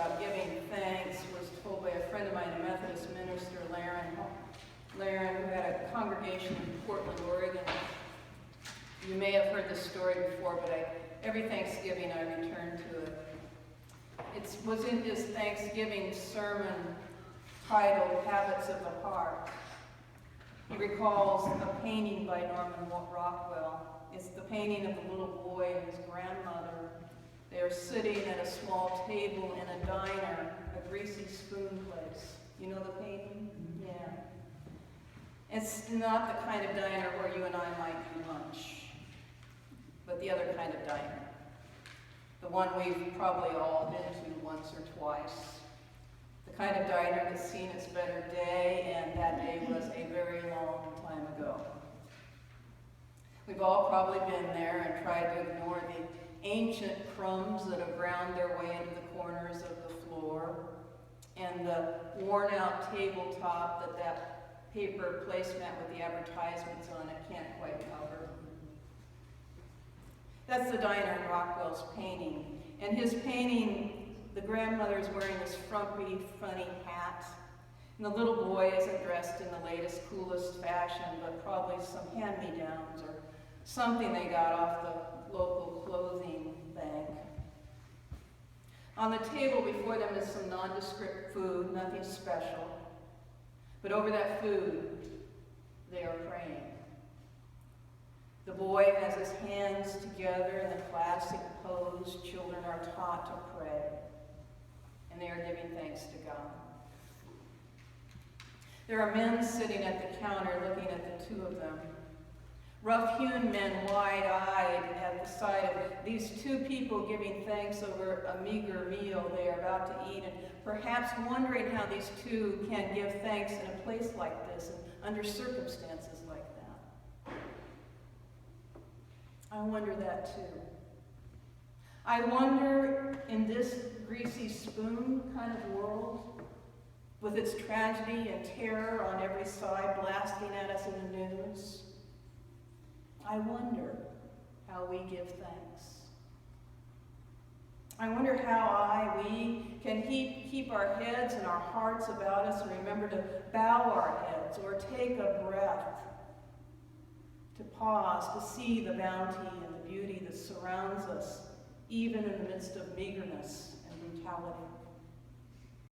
about giving thanks was told by a friend of mine, a Methodist minister, Laren, who had a congregation in Portland, Oregon. You may have heard this story before, but every Thanksgiving I return to it. It was in his Thanksgiving sermon titled Habits of the Heart. He recalls a painting by Norman Rockwell. It's the painting of the little boy and his grandmother. They are sitting at a small table in a diner, a greasy spoon place. You know the painting? Yeah. It's not the kind of diner where you and I might do lunch, but the other kind of diner. The one we've probably all been to once or twice. The kind of diner that's seen its better day, and that day was a very long time ago. We've all probably been there and tried to ignore the ancient crumbs that have ground their way into the corners of the floor, and the worn-out tabletop that paper placemat with the advertisements on it can't quite cover. That's the diner in Rockwell's painting. And his painting, the grandmother is wearing this frumpy, funny hat, and the little boy isn't dressed in the latest, coolest fashion, but probably some hand-me-downs or something they got off the local clothing bank. On the table before them is some nondescript food, nothing special. But over that food, they are praying. The boy has his hands together in the classic pose children are taught to pray, and they are giving thanks to God. There are men sitting at the counter looking at the two of them. Rough-hewn men, wide-eyed at the sight of these two people giving thanks over a meager meal they are about to eat, and perhaps wondering how these two can give thanks in a place like this and under circumstances like that. I wonder that too. I wonder, in this greasy spoon kind of world, with its tragedy and terror on every side blasting at us in the news, I wonder how we give thanks. I wonder how we can keep our heads and our hearts about us and remember to bow our heads or take a breath, to pause, to see the bounty and the beauty that surrounds us, even in the midst of meagerness and brutality.